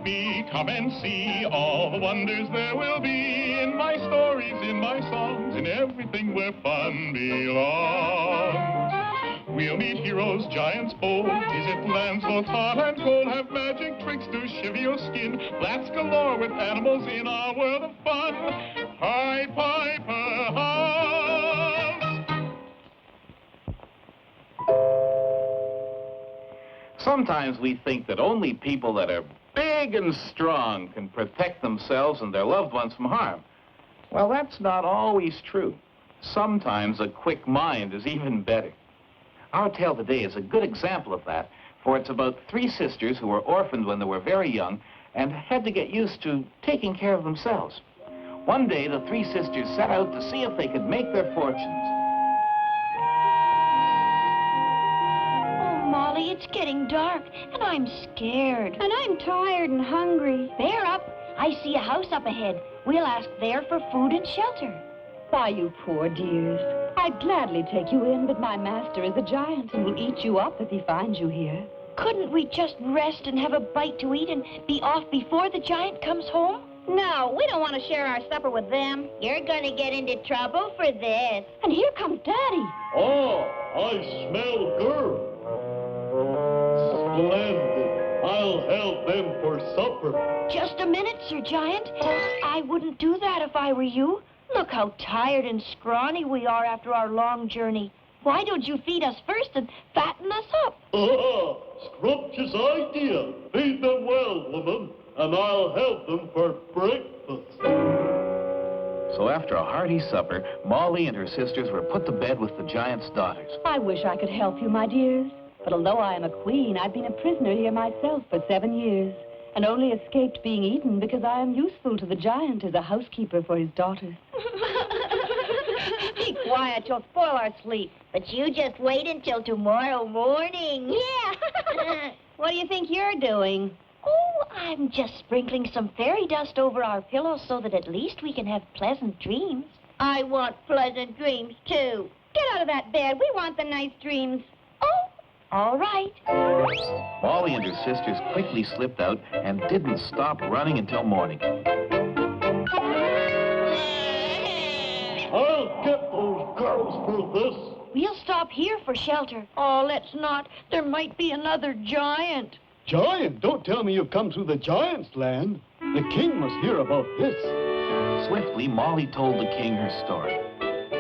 me, come and see all the wonders there will be in my stories, in my songs, in everything where fun belongs. We'll meet heroes, giants bold, visit lands both hot and cold, have magic tricks to shiver your skin, blats galore with animals in our world of fun. Pied Piper House. Sometimes we think that only people that are big and strong can protect themselves and their loved ones from harm. Well, that's not always true. Sometimes a quick mind is even better. Our tale today is a good example of that, for it's about three sisters who were orphaned when they were very young and had to get used to taking care of themselves. One day, the three sisters set out to see if they could make their fortunes. Molly, it's getting dark, and I'm scared. And I'm tired and hungry. Bear up. I see a house up ahead. We'll ask there for food and shelter. Why, you poor dears. I'd gladly take you in, but my master is a giant and will eat you up if he finds you here. Couldn't we just rest and have a bite to eat and be off before the giant comes home? No, we don't want to share our supper with them. You're gonna get into trouble for this. And here comes Daddy. Oh, I smell good. Splendid. I'll help them for supper. Just a minute, Sir Giant. I wouldn't do that if I were you. Look how tired and scrawny we are after our long journey. Why don't you feed us first and fatten us up? Ah, scrumptious idea. Feed them well, woman, and I'll help them for breakfast. So after a hearty supper, Molly and her sisters were put to bed with the giant's daughters. I wish I could help you, my dears. But although I am a queen, I've been a prisoner here myself for 7 years, and only escaped being eaten because I am useful to the giant as a housekeeper for his daughters. Be quiet, you'll spoil our sleep. But you just wait until tomorrow morning. Yeah. What do you think you're doing? Oh, I'm just sprinkling some fairy dust over our pillows so that at least we can have pleasant dreams. I want pleasant dreams, too. Get out of that bed. We want the nice dreams. Oh, all right. Molly and her sisters quickly slipped out and didn't stop running until morning. I'll get those girls for this. We'll stop here for shelter. Oh, let's not. There might be another giant. Giant? Don't tell me you've come through the giant's land. The king must hear about this. Swiftly, Molly told the king her story.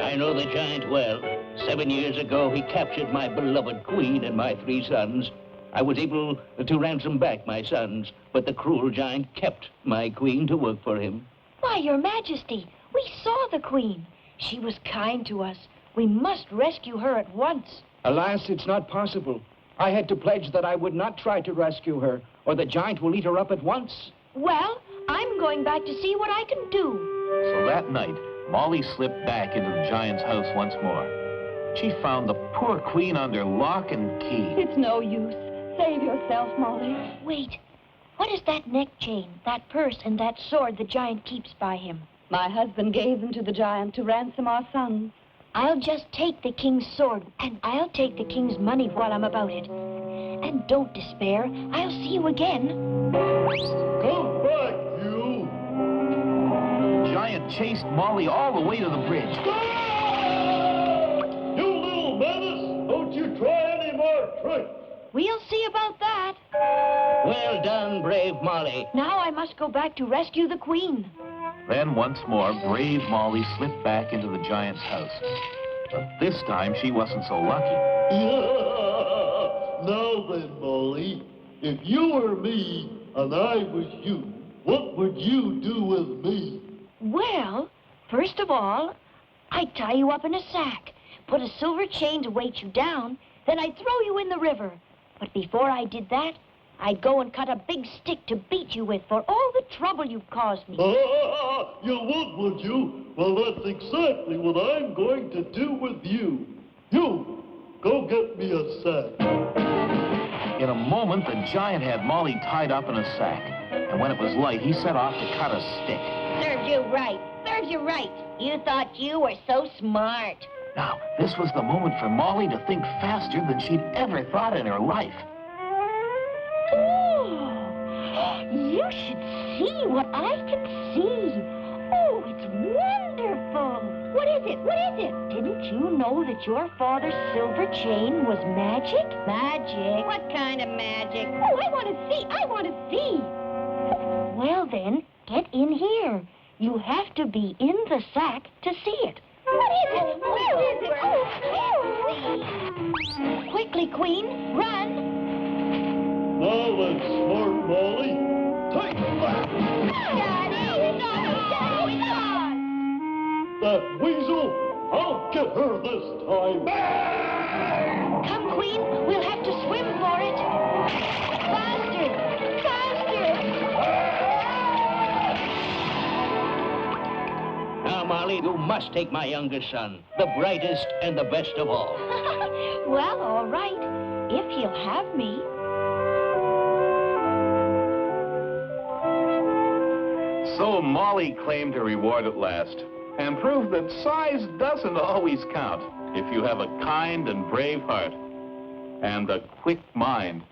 I know the giant well. 7 years ago, he captured my beloved queen and my 3 sons. I was able to ransom back my sons, but the cruel giant kept my queen to work for him. Why, Your Majesty, we saw the queen. She was kind to us. We must rescue her at once. Alas, it's not possible. I had to pledge that I would not try to rescue her, or the giant will eat her up at once. Well, I'm going back to see what I can do. So that night, Molly slipped back into the giant's house once more. She found the poor queen under lock and key. It's no use. Save yourself, Molly. Wait. What is that neck chain, that purse, and that sword the giant keeps by him? My husband gave them to the giant to ransom our sons. I'll just take the king's sword, and I'll take the king's money while I'm about it. And don't despair. I'll see you again. Come back, you. The giant chased Molly all the way to the bridge. You little menace! Don't you try any more tricks. We'll see about that. Well done, brave Molly. Now I must go back to rescue the queen. Then once more, brave Molly slipped back into the giant's house. But this time, she wasn't so lucky. Now then, Molly, if you were me and I was you, what would you do with me? Well, first of all, I'd tie you up in a sack, put a silver chain to weight you down, then I'd throw you in the river. But before I did that, I'd go and cut a big stick to beat you with for all the trouble you've caused me. You would you? Well, that's exactly what I'm going to do with you. You, go get me a sack. In a moment, the giant had Molly tied up in a sack. And when it was light, he set off to cut a stick. Serves you right. Serves you right. You thought you were so smart. Now, this was the moment for Molly to think faster than she'd ever thought in her life. Oh, should see what I can see. Oh, it's wonderful. What is it? What is it? Didn't you know that your father's silver chain was magic? Magic? What kind of magic? Oh, I want to see. I want to see. Well, then, get in here. You have to be in the sack to see it. What is it? Where is it? Oh, quickly, Queen, run. Now then, smart Molly. Take that! Daddy, stop! That weasel! I'll get her this time! Come, Queen, we'll have to swim for it. Faster! Faster! Now, Molly, you must take my youngest son, the brightest and the best of all. Well, all right, if he'll have me. So Molly claimed her reward at last and proved that size doesn't always count if you have a kind and brave heart and a quick mind.